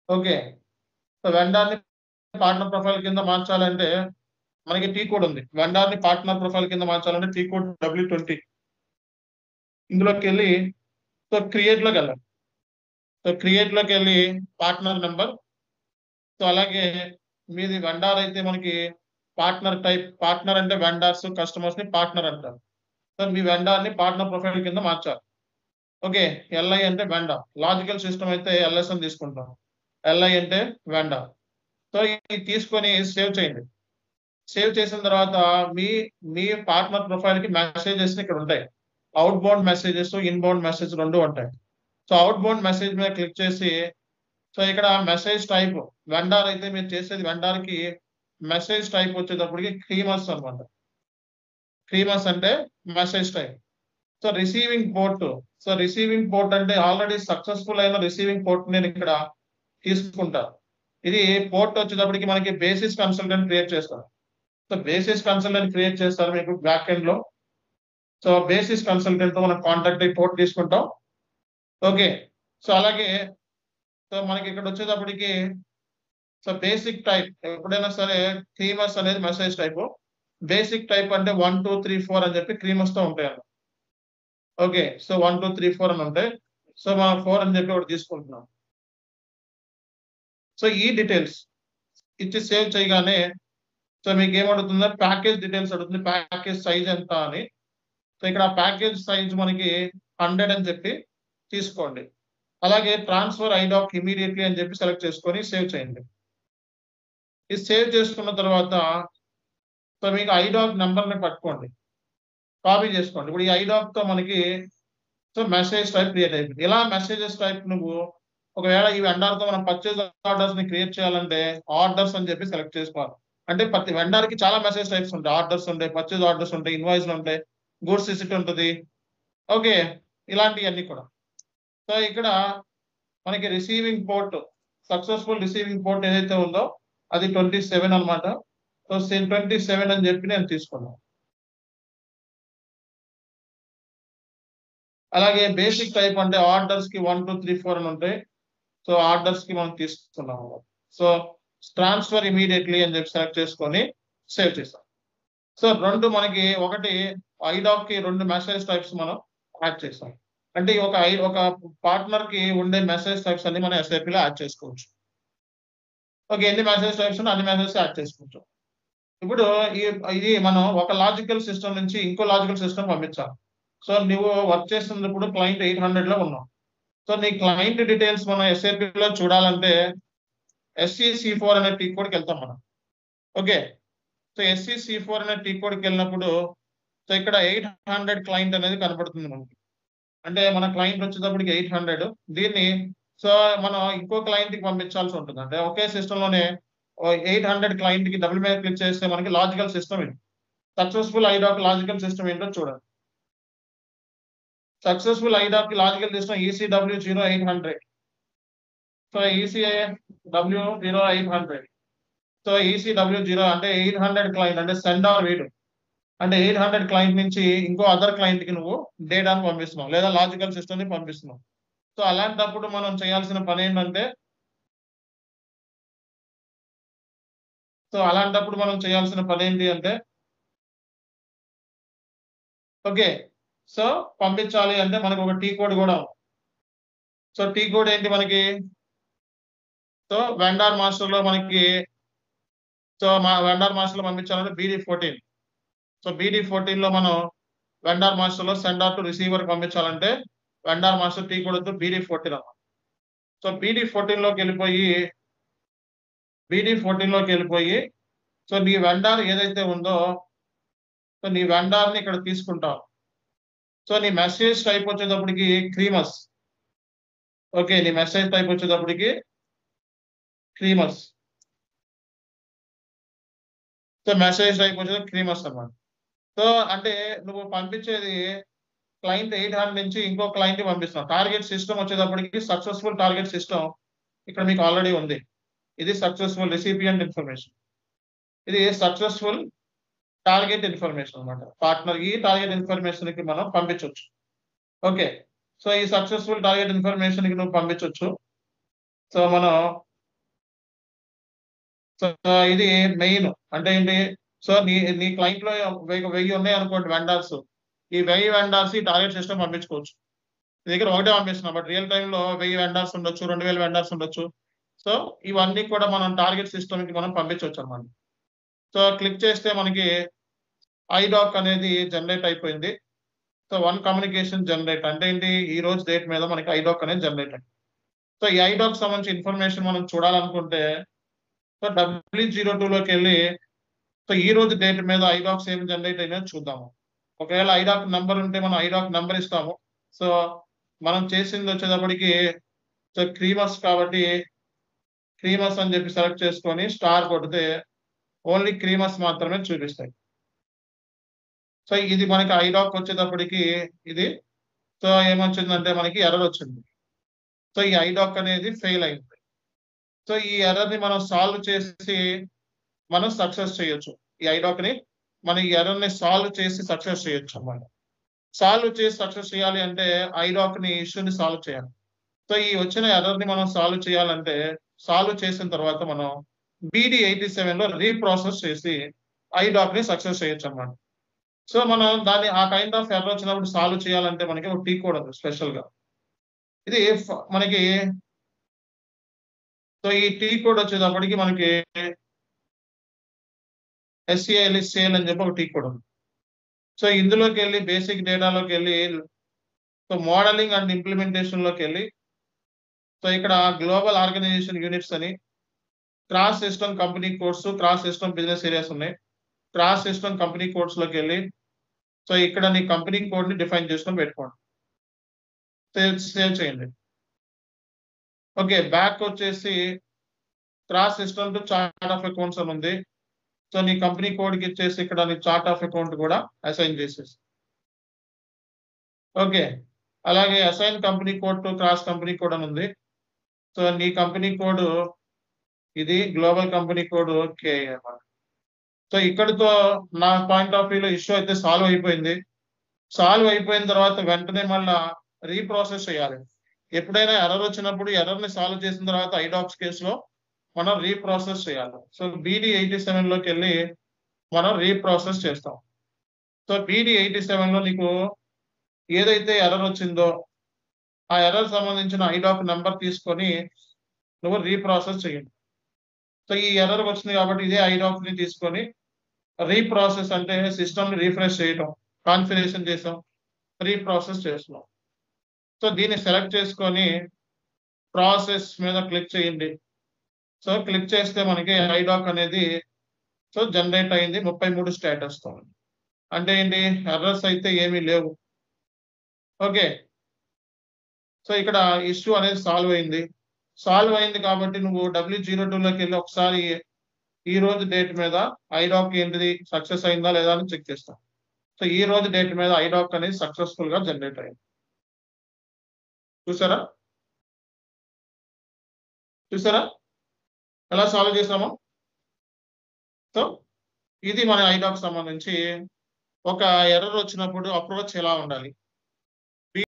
Okay. So వెండార్‌ని partner profile కింద మార్చాలంటే మనకి టీ కోడ్ ఉంది. వెండార్‌ని పార్ట్నర్ ప్రొఫైల్ కింద మార్చాలంటే టీ కోడ్ W20 ఇందులోకెళ్ళి సో క్రియేట్‌లోకెళ్ళాలి. సో క్రియేట్‌లోకెళ్ళి పార్ట్నర్ నంబర్ సో అలాగే మీది వెండార్ అయితే మనకి పార్ట్నర్ టైప్ పార్ట్నర్ అంటే వెండార్స్ కస్టమర్స్ ని పార్ట్నర్ అంటారు. సో మీ వెండార్ ని పార్ట్నర్ ప్రొఫైల్ కింద మార్చాలి. ఓకే. ఎల్ఐ అంటే వెండార్. లాజికల్ సిస్టమ్ అయితే ఎల్ఎస్ అని తీసుకుంటాం. ఎల్ఐ అంటే వెండార్. సో ఇది తీసుకొని సేవ్ చేయండి. సేవ్ చేసిన తర్వాత మీ మీ పార్ట్నర్ ప్రొఫైల్ కి మెసేజెస్ ఇక్కడ ఉంటాయి. Out bound messages, inbound message 2 ఉంటాయి. సో అవుట్ బౌండ్ మెసేజ్ మీద క్లిక్ చేసి సో ఇక్కడ మెసేజ్ టైప్ వెండార్ అయితే మీరు చేసేది వెండార్ కి మెసేజ్ టైప్ వచ్చేటప్పటికి క్రీమర్స్ అన్నమాట. క్రీమర్స్ అంటే message type. So receiving port so receiving port అంటే ఆల్రెడీ సక్సెస్ఫుల్ అయిన రిసీవింగ్ పోర్ట్ నేను ఇక్కడ తీసుకుంటా. ఇది పోర్ట్ వచ్చేటప్పటికి మనకి బేసిస్ కన్సల్టెంట్ క్రియేట్ చేస్తాను. సో బేసిస్ కన్సల్టెంట్ క్రియేట్ చేస్తారు మీకు బ్యాక్ ఎండ్ లో. సో బేసిస్ కన్సల్టెంట్ తో మనం కాంటాక్ట్ అయ్యి పోర్ట్ తీసుకుంటాం. ఓకే. సో అలాగే సో మనకి ఇక్కడ వచ్చేటప్పటికి సో బేసిక్ టైప్ ఎప్పుడైనా సరే క్రీమర్స్ అనేది మెసేజ్ టైప్. బేసిక్ టైప్ అంటే 1 2 3 4 అని చెప్పి క్రీమర్స్ తో ఉంటాయి అన్నమాట. ఓకే. సో 1 2 3 4 అని ఉంటాయి. సో మనం 4 అని చెప్పి ఒకటి తీసుకుంటున్నాం. సో ఈ డీటెయిల్స్ ఇచ్చి సేవ్ చేయగానే సో మీకు ఏమడుగుతుందో ప్యాకేజ్ డీటెయిల్స్ అడుగుతుంది. ప్యాకేజ్ సైజ్ ఎంత అని. సో ఇక్కడ ప్యాకేజ్ సైజ్ మనకి 100 అని చెప్పి తీసుకోండి. అలాగే ట్రాన్స్ఫర్ ఐడాక్ ఇమీడియట్లీ అని చెప్పి సెలెక్ట్ చేసుకొని సేవ్ చేయండి. ఇది సేవ్ చేసుకున్న తర్వాత సో మీకు ఐడాక్ నంబర్ ని పట్టుకోండి. కాపీ చేసుకోండి. ఇప్పుడు ఈ ఐడాక్ తో మనకి సో మెసేజ్ టైప్ క్రియేట్ అయిపోయింది. ఇలా మెసేజెస్ టైప్ నువ్వు ఒకవేళ ఈ వెండర్ తో మనం పర్చేజ్ ఆర్డర్స్ ని క్రియేట్ చేయాలంటే ఆర్డర్స్ అని చెప్పి సెలెక్ట్ చేసుకోవాలి. అంటే ప్రతి వెండర్ కి చాలా మెసేజ్ టైప్స్ ఉంటాయి. ఆర్డర్స్ ఉంటాయి, పర్చేజ్ ఆర్డర్స్ ఉంటాయి, ఇన్వాయిస్లు ఉంటాయి, గూడ్స్ రిసిప్ట్ ఉంటుంది. ఓకే. ఇలాంటివన్నీ కూడా. సో ఇక్కడ మనకి receiving port successful receiving port ఏదైతే ఉందో అది 27 అన్నమాట. సో 27 అని చెప్పి నేను తీసుకున్నాను. అలాగే బేసిక్ టైప్ అంటే ఆర్డర్స్ కి 1 2 3 4 అని ఉంటాయి. సో ఆర్డర్స్ కి మనం తీసుకున్నాం. సో ట్రాన్స్ఫర్ ఇమీడియట్లీ అని చెప్పి సెలెక్ట్ చేసుకొని సేవ్ చేస్తాం. సో రెండు మనకి ఒకటి ఐడాక్ కి 2 మెసేజ్ టైప్స్ మనం యాడ్ చేస్తాం. అంటే ఒక పార్ట్నర్ కి ఉండే మెసేజ్ టైప్స్ అన్ని మనం SAP లో యాడ్ చేసుకోవచ్చు. ఓకే. ఎన్ని మెసేజ్ టైప్స్ అన్ని మెసేజ్ యాడ్ చేసుకోవచ్చు. ఇప్పుడు ఇది మనం ఒక లాజికల్ సిస్టమ్ నుంచి ఇంకో లాజికల్ సిస్టమ్ పంపించాలి. సో నువ్వు వర్క్ చేస్తున్నప్పుడు క్లయింట్ 800 లో ఉన్నావు. సో నీ క్లయింట్ డీటెయిల్స్ మనం SAP లో చూడాలంటే SCC4 అనే టీ కోడ్కి వెళ్తాం మనం. ఓకే. సో SCC4 అనే టీ కోడ్కి వెళ్ళినప్పుడు సో ఇక్కడ 800 క్లయింట్ అనేది కనబడుతుంది మనకి. అంటే మన క్లయింట్ వచ్చేటప్పటికి 800. దీన్ని సో మనం ఇంకో క్లయింట్ కి పంపించాల్సి ఉంటుంది. అంటే ఒకే సిస్టమ్ లోనే 800 క్లయింట్ కి డబుల్ మీద క్లిక్ చేస్తే మనకి లాజికల్ సిస్టమ్ ఇది. సక్సెస్ఫుల్ ఐడాక్ లాజికల్ సిస్టమ్ ఏంటో చూడండి. Successful IDoc logical system ECW0800. So ECW0800. So ECW0 అంటే 800 క్లయింట్ అంటే సెండార్ వీడు. అంటే 800 క్లయింట్ నుంచి ఇంకో అదర్ క్లయింట్ కి నువ్వు డేటాను పంపిస్తున్నావు లేదా లాజికల్ సిస్టమ్ ని పంపిస్తున్నావు. సో అలాంటప్పుడు మనం చేయాల్సిన పని ఏంటంటే ఏంటి అంటే ఓకే. సో పంపించాలి అంటే మనకు ఒక టీ కోడ్ కూడా ఉంది. సో టీ కోడ్ ఏంటి మనకి సో వెండార్ మాస్టర్ లో మనకి సో మా వెండార్ మాస్టర్ లో పంపించాలంటే BD14. సో BD14 లో మనం వెండార్ మాస్టర్ లో సెండర్ టు రిసీవర్ పంపించాలంటే వెండార్ మాస్టర్ టీ కోడ్ వద్దు BD14 అన్నమాట. సో BD14 లోకి వెళ్ళిపోయి సో నీ వెండార్ ఏదైతే ఉందో సో నీ వెండార్ ని ఇక్కడ తీసుకుంటావు. సో నీ మెసేజ్ టైప్ వచ్చేటప్పటికి క్రీమస్. ఓకే. నీ మెసేజ్ టైప్ వచ్చేటప్పటికి క్రీమస్. సో మెసేజ్ టైప్ వచ్చేది క్రీమస్ అన్నమాట. సో అంటే నువ్వు పంపించేది క్లయింట్ 800 నుంచి ఇంకో క్లయింట్ పంపిస్తున్నావు. టార్గెట్ సిస్టమ్ వచ్చేటప్పటికి సక్సెస్ఫుల్ టార్గెట్ సిస్టమ్ ఇక్కడ మీకు ఆల్రెడీ ఉంది. ఇది సక్సెస్ఫుల్ రిసిపియంట్ ఇన్ఫర్మేషన్. ఇది సక్సెస్ఫుల్ టార్గెట్ ఇన్ఫర్మేషన్ అన్నమాట. పార్ట్నర్ ఈ టార్గెట్ ఇన్ఫర్మేషన్ కి మనం పంపించవచ్చు. ఓకే. సో ఈ సక్సెస్ఫుల్ టార్గెట్ ఇన్ఫర్మేషన్ కి నువ్వు పంపించవచ్చు. సో మనం సో ఇది మెయిన్ అంటే ఏంటి, సో నీ క్లయింట్ లో 1000 ఉన్నాయి అనుకోండి వెండర్స్, ఈ 1000 వెండర్స్ ఈ టార్గెట్ సిస్టమ్ పంపించుకోవచ్చు. మీ దగ్గర ఒకటే పంపిస్తున్నాం, బట్ రియల్ టైమ్ లో 1000 వెండర్స్ ఉండొచ్చు, 2000 వెండర్స్ ఉండొచ్చు. సో ఇవన్నీ కూడా మనం టార్గెట్ సిస్టమ్ కి మనం పంపించవచ్చు అన్నమాట. సో క్లిక్ చేస్తే మనకి ఐడాక్ అనేది జనరేట్ అయిపోయింది. సో 1 కమ్యూనికేషన్ జనరేట్ అంటే ఏంటి, ఈ రోజు డేట్ మీద మనకి ఐడాక్ అనేది జనరేట్ అయింది. సో ఈ ఐడాక్ సంబంధించి ఇన్ఫర్మేషన్ మనం చూడాలనుకుంటే సో W02 లోకి వెళ్ళి సో ఈ రోజు డేట్ మీద ఐడాక్స్ ఏమి జనరేట్ అయినా చూద్దాము. ఒకవేళ ఐడాక్ నంబర్ ఉంటే మనం ఐడాక్ నంబర్ ఇస్తాము. సో మనం చేసింది వచ్చేటప్పటికి సో క్రీమస్ కాబట్టి క్రీమస్ అని చెప్పి సెలెక్ట్ చేసుకొని స్టార్ కొడితే ఓన్లీ క్రీమస్ మాత్రమే చూపిస్తాయి. సో ఇది మనకి ఐడాక్ వచ్చేటప్పటికి ఇది సో ఏమొచ్చిందంటే మనకి ఎర్రర్ వచ్చింది. సో ఈ ఐడాక్ అనేది ఫెయిల్ అయింది. సో ఈ ఎర్రర్ ని మనం సాల్వ్ చేసి మనం సక్సెస్ చేయొచ్చు. ఈ ఐడాక్ ని మన ఈ ఎర్రర్ ని సాల్వ్ చేసి సక్సెస్ చేయొచ్చు అన్నమాట. సాల్వ్ చేసి సక్సెస్ చేయాలి అంటే ఐడాక్ ని ఇష్యూని సాల్వ్ చేయాలి. సో ఈ వచ్చిన ఎర్రర్ ని మనం సాల్వ్ చేయాలంటే సాల్వ్ చేసిన తర్వాత మనం BD87 లో రీప్రాసెస్ చేసి ఐడాక్ ని సక్సెస్ చేయొచ్చు అన్నమాట. సో మనం దాన్ని ఆ కైండ్ ఆఫ్ ఎర్రర్ వచ్చినప్పుడు సాల్వ్ చేయాలంటే మనకి ఒక టీ కోడ్ ఉంది స్పెషల్ గా. ఇది మనకి సో ఈ టీ కోడ్ వచ్చేటప్పటికి మనకి SCL అని చెప్పి ఒక టీ కోడ్ ఉంది. సో ఇందులోకి వెళ్ళి బేసిక్ డేటాలోకి వెళ్ళి సో మోడలింగ్ అండ్ ఇంప్లిమెంటేషన్ లోకి వెళ్ళి సో ఇక్కడ గ్లోబల్ ఆర్గనైజేషన్ యూనిట్స్ అని cross system company codes, cross system business areas ఉన్నాయి. క్రాస్ సిస్టమ్ కంపెనీ కోడ్స్ లోకి వెళ్ళి సో ఇక్కడ నీ కంపెనీ కోడ్ ని డిఫైన్ చేసుకొని పెట్టుకోండి. సేవ్ చేయండి. ఓకే, బ్యాక్ వచ్చేసి cross system to chart of accounts అని ఉంది. సో నీ కంపెనీ కోడ్ కి ఇచ్చేసి ఇక్కడ నీ చార్ట్ ఆఫ్ అకౌంట్ కూడా అసైన్ చేసేసి ఓకే. అలాగే assign company code to cross company code అని ఉంది. సో నీ కంపెనీ కోడ్ ఇది global company code okay. So ఇక్కడితో నా పాయింట్ ఆఫ్ వ్యూలో ఇష్యూ అయితే సాల్వ్ అయిపోయింది. సాల్వ్ అయిపోయిన తర్వాత వెంటనే మళ్ళా రీప్రాసెస్ చేయాలి. ఎప్పుడైనా ఎర్రర్ వచ్చినప్పుడు ఎర్రర్ ని సాల్వ్ చేసిన తర్వాత ఐడాక్స్ కేసులో మనం రీప్రాసెస్ చేయాలి. సో BD87 లోకి వెళ్ళి మనం రీప్రాసెస్ చేస్తాం. సో BD87 లో నీకు ఏదైతే ఎర్రర్ వచ్చిందో ఆ ఎర్రర్ సంబంధించిన ఐడాక్ నెంబర్ తీసుకొని నువ్వు రీప్రాసెస్ చేయండి. సో ఈ ఎర్రర్ వచ్చింది కాబట్టి ఇదే ఐడాక్ ని తీసుకొని రీప్రాసెస్ అంటే సిస్టమ్ ని రీఫ్రెష్ చేయడం, కాన్ఫిగరేషన్ చేసాం, రీప్రాసెస్ చేస్తున్నాం. సో దీన్ని సెలెక్ట్ చేసుకొని ప్రాసెస్ మీద క్లిక్ చేయండి. సో క్లిక్ చేస్తే మనకి ఐడాక్ అనేది సో జనరేట్ అయింది 33 స్టేటస్ తో. అంటే ఏంటి, ఎర్రర్స్ అయితే ఏమీ లేవు. ఓకే, సో ఇక్కడ ఇష్యూ అనేది సాల్వ్ అయింది. సాల్వ్ అయింది కాబట్టి నువ్వు W02 లోకి వెళ్ళి ఒకసారి ఈ రోజు డేట్ మీద ఐడాక్ ఏంటిది సక్సెస్ అయిందా లేదా అని చెక్ చేస్తాం. సో ఈ రోజు డేట్ మీద ఐడాక్ అనేది సక్సెస్ఫుల్ గా జనరేట్ అయింది. చూసారా చూసారా ఎలా సాల్వ్ చేసామో. సో ఇది మన ఐడాక్ సంబంధించి ఒక ఎర్రర్ వచ్చినప్పుడు అప్రోచ్ ఎలా ఉండాలి.